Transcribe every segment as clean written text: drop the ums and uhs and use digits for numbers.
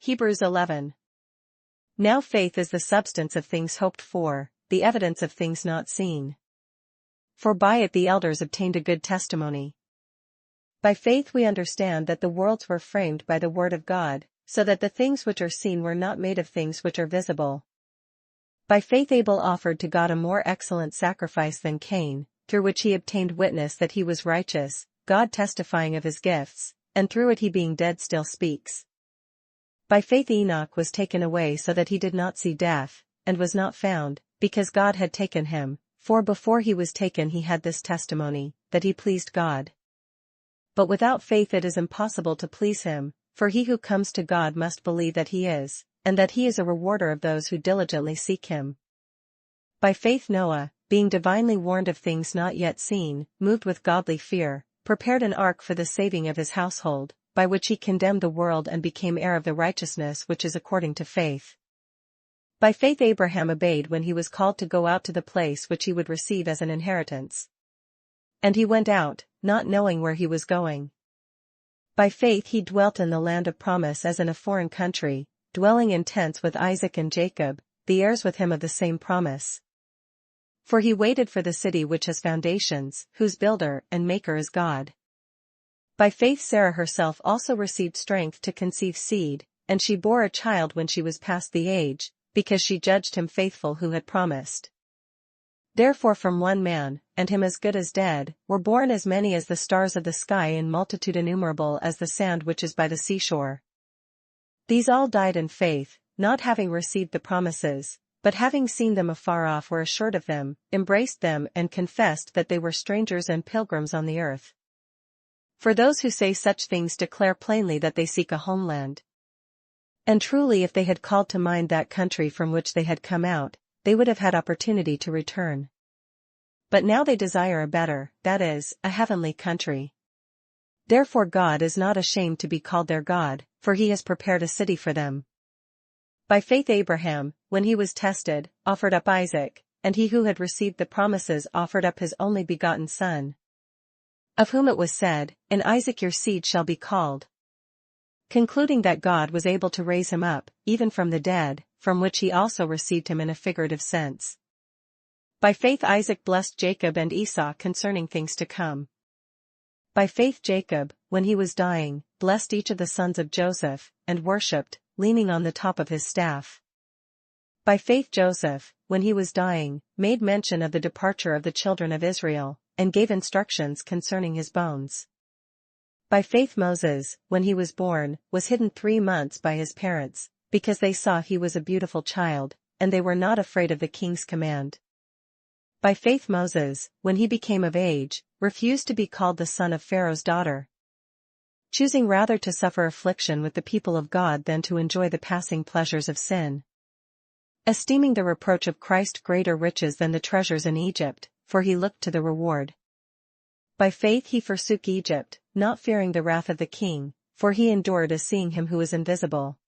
Hebrews11. Now faith is the substance of things hoped for, the evidence of things not seen. For by it the elders obtained a good testimony. By faith we understand that the worlds were framed by the word of God, so that the things which are seen were not made of things which are visible. By faith Abel offered to God a more excellent sacrifice than Cain, through which he obtained witness that he was righteous, God testifying of his gifts, and through it he being dead still speaks. By faith Enoch was taken away so that he did not see death, and was not found, because God had taken him, for before he was taken he had this testimony, that he pleased God. But without faith it is impossible to please him, for he who comes to God must believe that he is, and that he is a rewarder of those who diligently seek him. By faith Noah, being divinely warned of things not yet seen, moved with godly fear, prepared an ark for the saving of his household, by which he condemned the world and became heir of the righteousness which is according to faith. By faith Abraham obeyed when he was called to go out to the place which he would receive as an inheritance. And he went out, not knowing where he was going. By faith he dwelt in the land of promise as in a foreign country, dwelling in tents with Isaac and Jacob, the heirs with him of the same promise. For he waited for the city which has foundations, whose builder and maker is God. By faith Sarah herself also received strength to conceive seed, and she bore a child when she was past the age, because she judged him faithful who had promised. Therefore from one man, and him as good as dead, were born as many as the stars of the sky in multitude innumerable as the sand which is by the seashore. These all died in faith, not having received the promises, but having seen them afar off were assured of them, embraced them and confessed that they were strangers and pilgrims on the earth. For those who say such things declare plainly that they seek a homeland. And truly if they had called to mind that country from which they had come out, they would have had opportunity to return. But now they desire a better, that is, a heavenly country. Therefore God is not ashamed to be called their God, for he has prepared a city for them. By faith Abraham, when he was tested, offered up Isaac, and he who had received the promises offered up his only begotten son, of whom it was said, "In Isaac your seed shall be called," concluding that God was able to raise him up, even from the dead, from which he also received him in a figurative sense. By faith Isaac blessed Jacob and Esau concerning things to come. By faith Jacob, when he was dying, blessed each of the sons of Joseph, and worshipped, leaning on the top of his staff. By faith Joseph, when he was dying, made mention of the departure of the children of Israel, and gave instructions concerning his bones. By faith Moses, when he was born, was hidden 3 months by his parents, because they saw he was a beautiful child, and they were not afraid of the king's command. By faith Moses, when he became of age, refused to be called the son of Pharaoh's daughter, choosing rather to suffer affliction with the people of God than to enjoy the passing pleasures of sin, esteeming the reproach of Christ greater riches than the treasures in Egypt, for he looked to the reward. By faith he forsook Egypt, not fearing the wrath of the king, for he endured as seeing him who is invisible.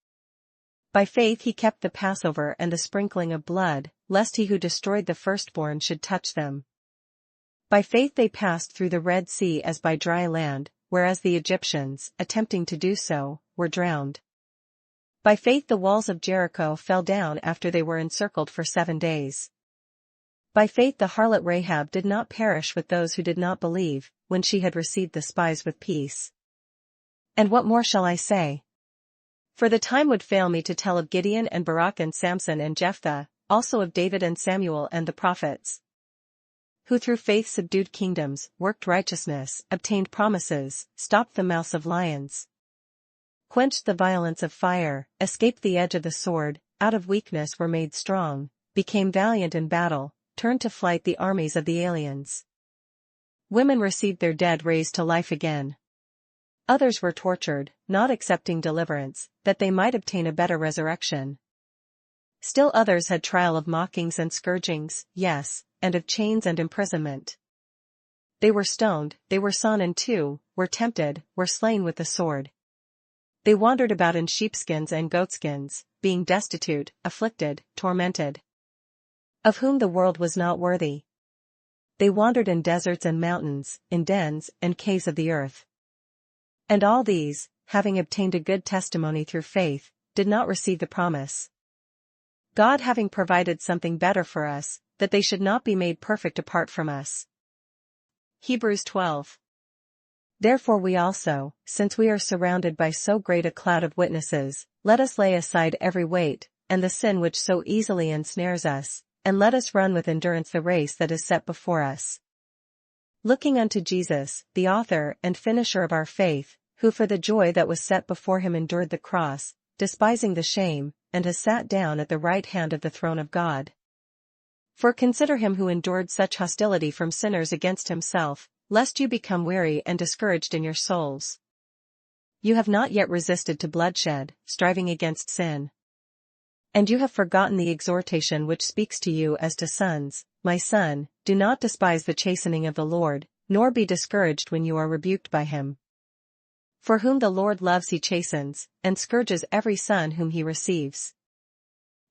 By faith he kept the Passover and the sprinkling of blood, lest he who destroyed the firstborn should touch them. By faith they passed through the Red Sea as by dry land, whereas the Egyptians, attempting to do so, were drowned. By faith the walls of Jericho fell down after they were encircled for 7 days. By faith the harlot Rahab did not perish with those who did not believe, when she had received the spies with peace. And what more shall I say? For the time would fail me to tell of Gideon and Barak and Samson and Jephthah, also of David and Samuel and the prophets, who through faith subdued kingdoms, worked righteousness, obtained promises, stopped the mouths of lions, quenched the violence of fire, escaped the edge of the sword, out of weakness were made strong, became valiant in battle, turned to flight the armies of the aliens. Women received their dead raised to life again. Others were tortured, not accepting deliverance, that they might obtain a better resurrection. Still others had trial of mockings and scourgings, yes, and of chains and imprisonment. They were stoned, they were sawn in two, were tempted, were slain with the sword. They wandered about in sheepskins and goatskins, being destitute, afflicted, tormented, of whom the world was not worthy. They wandered in deserts and mountains, in dens and caves of the earth. And all these, having obtained a good testimony through faith, did not receive the promise. God having provided something better for us, that they should not be made perfect apart from us. Hebrews12. Therefore we also, since we are surrounded by so great a cloud of witnesses, let us lay aside every weight, and the sin which so easily ensnares us, and let us run with endurance the race that is set before us. Looking unto Jesus, the author and finisher of our faith, who for the joy that was set before him endured the cross, despising the shame, and has sat down at the right hand of the throne of God. For consider him who endured such hostility from sinners against himself, lest you become weary and discouraged in your souls. You have not yet resisted to bloodshed, striving against sin. And you have forgotten the exhortation which speaks to you as to sons, my son, do not despise the chastening of the Lord, nor be discouraged when you are rebuked by him. For whom the Lord loves he chastens, and scourges every son whom he receives.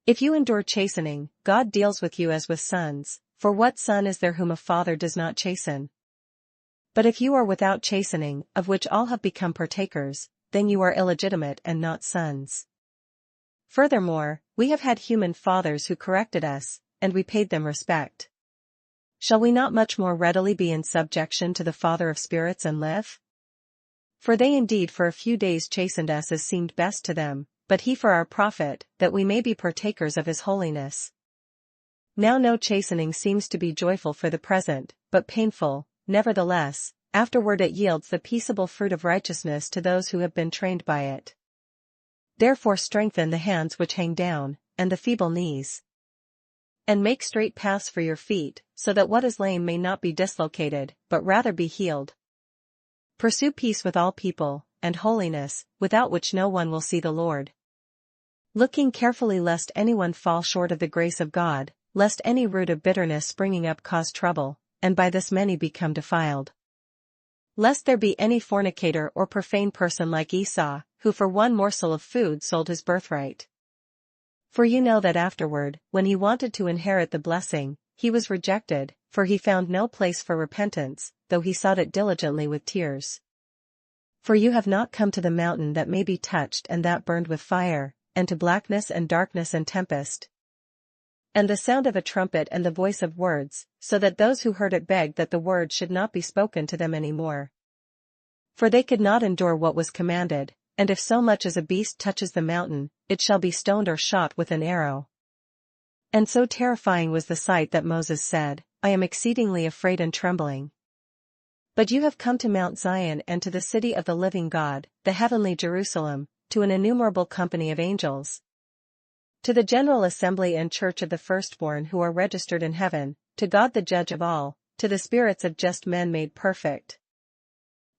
If you endure chastening, God deals with you as with sons, for what son is there whom a father does not chasten? But if you are without chastening, of which all have become partakers, then you are illegitimate and not sons. Furthermore, we have had human fathers who corrected us, and we paid them respect. Shall we not much more readily be in subjection to the Father of spirits and live? For they indeed for a few days chastened us as seemed best to them, but he for our profit, that we may be partakers of his holiness. Now no chastening seems to be joyful for the present, but painful, nevertheless, afterward it yields the peaceable fruit of righteousness to those who have been trained by it. Therefore strengthen the hands which hang down, and the feeble knees. And make straight paths for your feet, so that what is lame may not be dislocated, but rather be healed. Pursue peace with all people, and holiness, without which no one will see the Lord. Looking carefully lest anyone fall short of the grace of God, lest any root of bitterness springing up cause trouble, and by this many become defiled. Lest there be any fornicator or profane person like Esau, who for one morsel of food sold his birthright. For you know that afterward, when he wanted to inherit the blessing, he was rejected, for he found no place for repentance, though he sought it diligently with tears. For you have not come to the mountain that may be touched and that burned with fire, and to blackness and darkness and tempest, and the sound of a trumpet and the voice of words, so that those who heard it begged that the word should not be spoken to them any more. For they could not endure what was commanded, and if so much as a beast touches the mountain, it shall be stoned or shot with an arrow. And so terrifying was the sight that Moses said, I am exceedingly afraid and trembling. But you have come to Mount Zion and to the city of the living God, the heavenly Jerusalem, to an innumerable company of angels, to the general assembly and church of the firstborn who are registered in heaven, to God the judge of all, to the spirits of just men made perfect,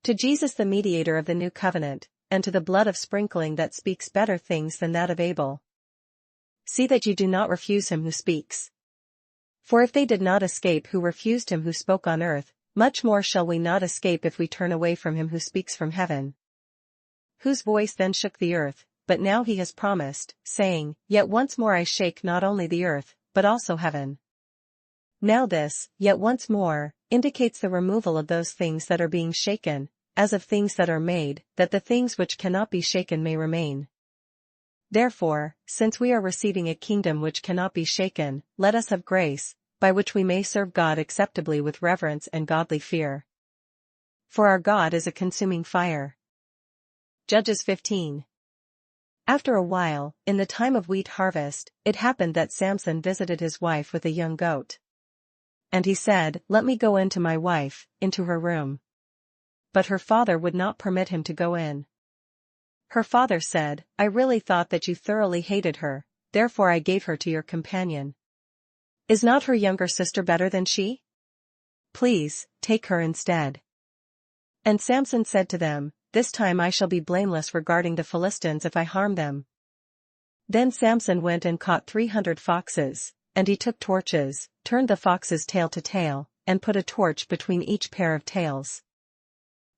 to Jesus the mediator of the new covenant, and to the blood of sprinkling that speaks better things than that of Abel. See that you do not refuse him who speaks. For if they did not escape who refused him who spoke on earth, much more shall we not escape if we turn away from him who speaks from heaven. Whose voice then shook the earth, but now he has promised, saying, Yet once more I shake not only the earth, but also heaven. Now this, yet once more, indicates the removal of those things that are being shaken, as of things that are made, that the things which cannot be shaken may remain. Therefore, since we are receiving a kingdom which cannot be shaken, let us have grace, by which we may serve God acceptably with reverence and godly fear. For our God is a consuming fire. Judges 15. After a while, in the time of wheat harvest, it happened that Samson visited his wife with a young goat. And he said, Let me go in to my wife, into her room. But her father would not permit him to go in. Her father said, I really thought that you thoroughly hated her, therefore I gave her to your companion. Is not her younger sister better than she? Please, take her instead. And Samson said to them, This time I shall be blameless regarding the Philistines if I harm them. Then Samson went and caught 300 foxes, and he took torches, turned the foxes tail to tail, and put a torch between each pair of tails.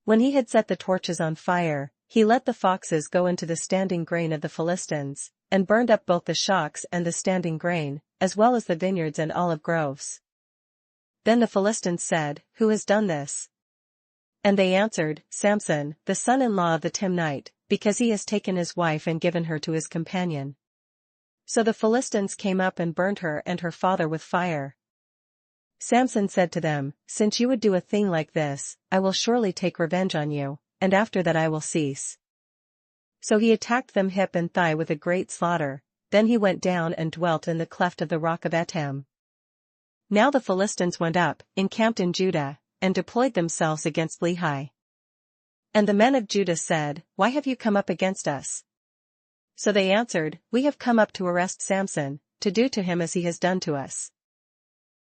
When he had set the torches on fire, he let the foxes go into the standing grain of the Philistines, and burned up both the shocks and the standing grain, as well as the vineyards and olive groves. Then the Philistines said, Who has done this? And they answered, Samson, the son-in-law of the Timnite, because he has taken his wife and given her to his companion. So the Philistines came up and burned her and her father with fire. Samson said to them, Since you would do a thing like this, I will surely take revenge on you, and after that I will cease. So he attacked them hip and thigh with a great slaughter, then he went down and dwelt in the cleft of the rock of Etam. Now the Philistines went up, encamped in Judah, and deployed themselves against Lehi. And the men of Judah said, Why have you come up against us? So they answered, We have come up to arrest Samson, to do to him as he has done to us.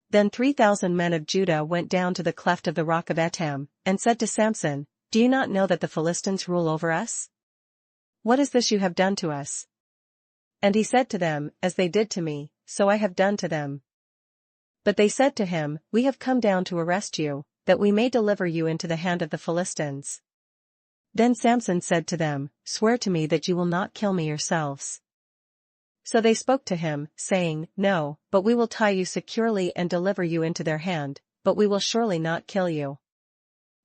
Then 3,000 men of Judah went down to the cleft of the rock of Etam, and said to Samson, Do you not know that the Philistines rule over us? What is this you have done to us? And he said to them, As they did to me, so I have done to them. But they said to him, We have come down to arrest you, that we may deliver you into the hand of the Philistines. Then Samson said to them, Swear to me that you will not kill me yourselves. So they spoke to him, saying, No, but we will tie you securely and deliver you into their hand, but we will surely not kill you.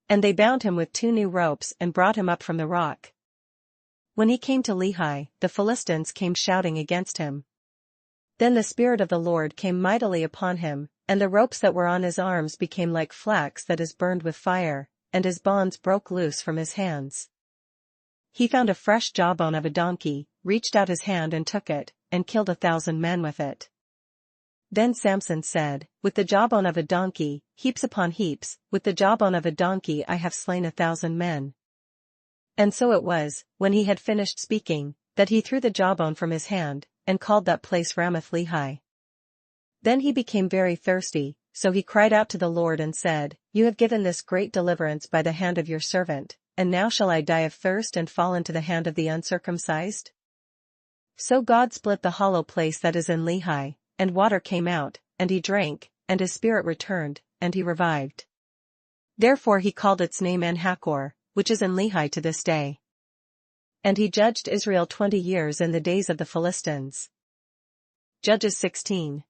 And they bound him with 2 new ropes and brought him up from the rock. When he came to Lehi, the Philistines came shouting against him. Then the Spirit of the Lord came mightily upon him, and the ropes that were on his arms became like flax that is burned with fire, and his bonds broke loose from his hands. He found a fresh jawbone of a donkey, reached out his hand and took it, and killed 1,000 men with it. Then Samson said, With the jawbone of a donkey, heaps upon heaps, with the jawbone of a donkey I have slain 1,000 men. And so it was, when he had finished speaking, that he threw the jawbone from his hand, and called that place Ramath-Lehi. Then he became very thirsty, so he cried out to the Lord and said, You have given this great deliverance by the hand of your servant, and now shall I die of thirst and fall into the hand of the uncircumcised? So God split the hollow place that is in Lehi, and water came out, and he drank, and his spirit returned, and he revived. Therefore he called its name En-Hakkore, which is in Lehi to this day. And he judged Israel 20 years in the days of the Philistines. Judges 16.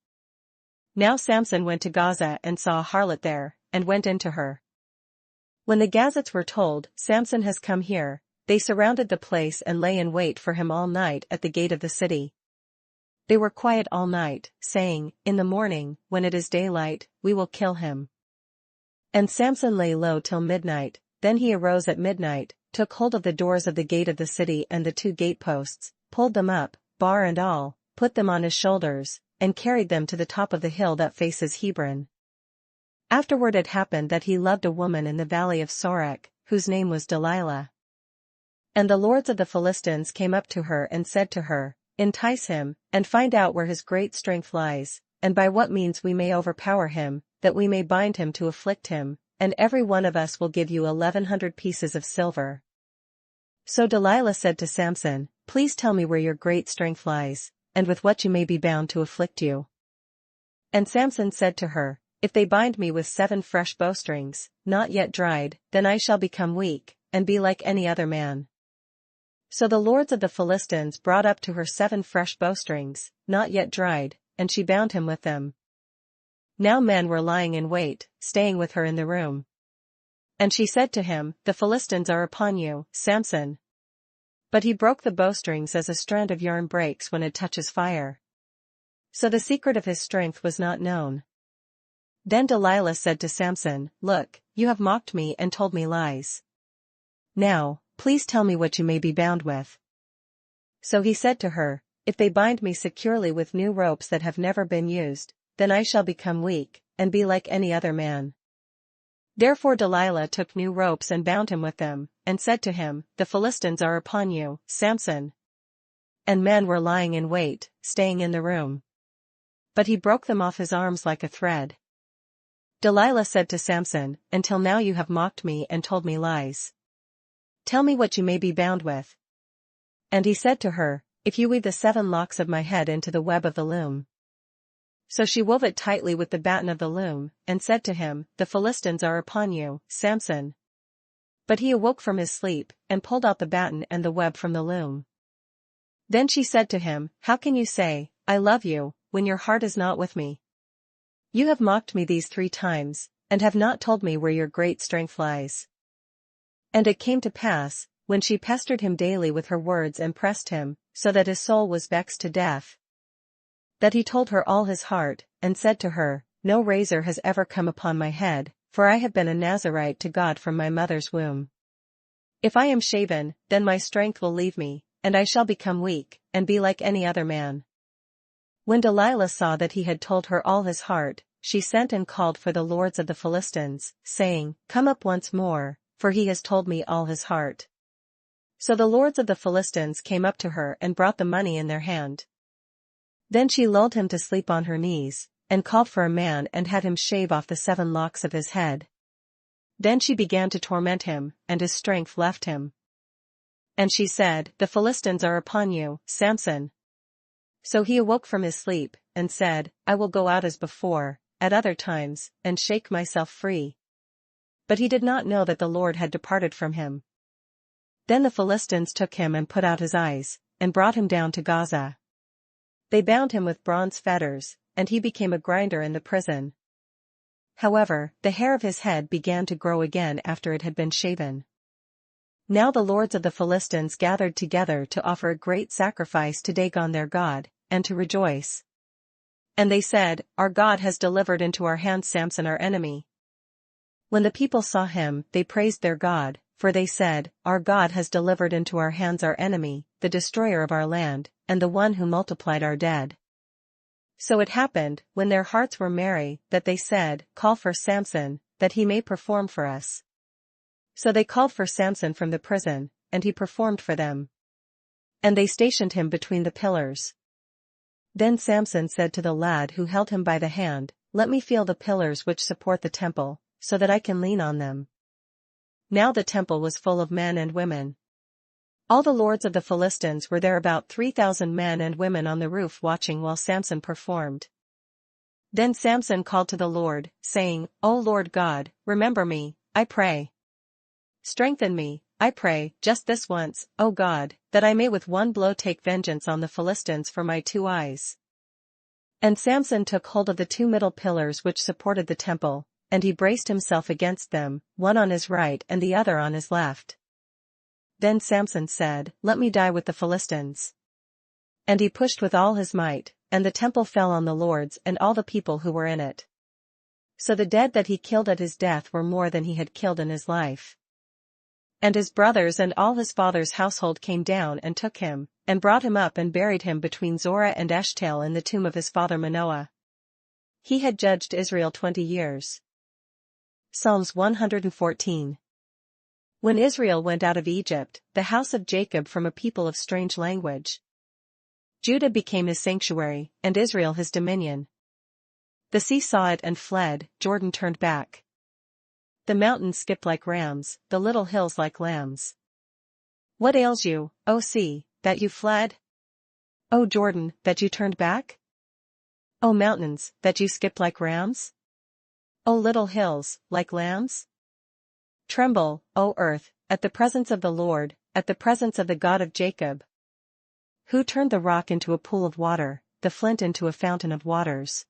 Now Samson went to Gaza and saw a harlot there, and went into her. When the Gazites were told, Samson has come here, they surrounded the place and lay in wait for him all night at the gate of the city. They were quiet all night, saying, In the morning, when it is daylight, we will kill him. And Samson lay low till midnight, then he arose at midnight, took hold of the doors of the gate of the city and the 2 gateposts, pulled them up, bar and all, put them on his shoulders, and carried them to the top of the hill that faces Hebron. Afterward it happened that he loved a woman in the valley of Sorek, whose name was Delilah. And the lords of the Philistines came up to her and said to her, Entice him, and find out where his great strength lies, and by what means we may overpower him, that we may bind him to afflict him, and every one of us will give you 1,100 pieces of silver. So Delilah said to Samson, Please tell me where your great strength lies, and with what you may be bound to afflict you. And Samson said to her, If they bind me with 7 fresh bowstrings, not yet dried, then I shall become weak, and be like any other man. So the lords of the Philistines brought up to her 7 fresh bowstrings, not yet dried, and she bound him with them. Now men were lying in wait, staying with her in the room. And she said to him, The Philistines are upon you, Samson. But he broke the bowstrings as a strand of yarn breaks when it touches fire. So the secret of his strength was not known. Then Delilah said to Samson, Look, you have mocked me and told me lies. Now, please tell me what you may be bound with. So he said to her, If they bind me securely with new ropes that have never been used, then I shall become weak, and be like any other man. Therefore Delilah took new ropes and bound him with them, and said to him, The Philistines are upon you, Samson. And men were lying in wait, staying in the room. But he broke them off his arms like a thread. Delilah said to Samson, Until now you have mocked me and told me lies. Tell me what you may be bound with. And he said to her, If you weave the 7 locks of my head into the web of the loom. So she wove it tightly with the batten of the loom, and said to him, The Philistines are upon you, Samson. But he awoke from his sleep, and pulled out the batten and the web from the loom. Then she said to him, How can you say, I love you, when your heart is not with me? You have mocked me these 3 times, and have not told me where your great strength lies. And it came to pass, when she pestered him daily with her words and pressed him, so that his soul was vexed to death, that he told her all his heart, and said to her, No razor has ever come upon my head, for I have been a Nazarite to God from my mother's womb. If I am shaven, then my strength will leave me, and I shall become weak, and be like any other man. When Delilah saw that he had told her all his heart, she sent and called for the lords of the Philistines, saying, Come up once more, for he has told me all his heart. So the lords of the Philistines came up to her and brought the money in their hand. Then she lulled him to sleep on her knees, and called for a man and had him shave off the 7 locks of his head. Then she began to torment him, and his strength left him. And she said, The Philistines are upon you, Samson. So he awoke from his sleep, and said, I will go out as before, at other times, and shake myself free. But he did not know that the Lord had departed from him. Then the Philistines took him and put out his eyes, and brought him down to Gaza. They bound him with bronze fetters, and he became a grinder in the prison. However, the hair of his head began to grow again after it had been shaven. Now the lords of the Philistines gathered together to offer a great sacrifice to Dagon their god, and to rejoice. And they said, Our God has delivered into our hands Samson our enemy. When the people saw him, they praised their God, for they said, Our God has delivered into our hands our enemy, the destroyer of our land, and the one who multiplied our dead. So it happened, when their hearts were merry, that they said, Call for Samson, that he may perform for us. So they called for Samson from the prison, and he performed for them. And they stationed him between the pillars. Then Samson said to the lad who held him by the hand, Let me feel the pillars which support the temple, so that I can lean on them. Now the temple was full of men and women. All the lords of the Philistines were there, about 3,000 men and women on the roof watching while Samson performed. Then Samson called to the Lord, saying, O Lord God, remember me, I pray. Strengthen me, I pray, just this once, O God, that I may with one blow take vengeance on the Philistines for my 2 eyes. And Samson took hold of the 2 middle pillars which supported the temple, and he braced himself against them, one on his right and the other on his left. Then Samson said, Let me die with the Philistines. And he pushed with all his might, and the temple fell on the lords and all the people who were in it. So the dead that he killed at his death were more than he had killed in his life. And his brothers and all his father's household came down and took him, and brought him up and buried him between Zorah and Eshtaol in the tomb of his father Manoah. He had judged Israel 20 years. Psalms 114. When Israel went out of Egypt, the house of Jacob from a people of strange language. Judah became his sanctuary, and Israel his dominion. The sea saw it and fled, Jordan turned back. The mountains skipped like rams, the little hills like lambs. What ails you, O sea, that you fled? O Jordan, that you turned back? O mountains, that you skipped like rams? O little hills, like lambs? Tremble, O earth, at the presence of the Lord, at the presence of the God of Jacob. Who turned the rock into a pool of water, the flint into a fountain of waters?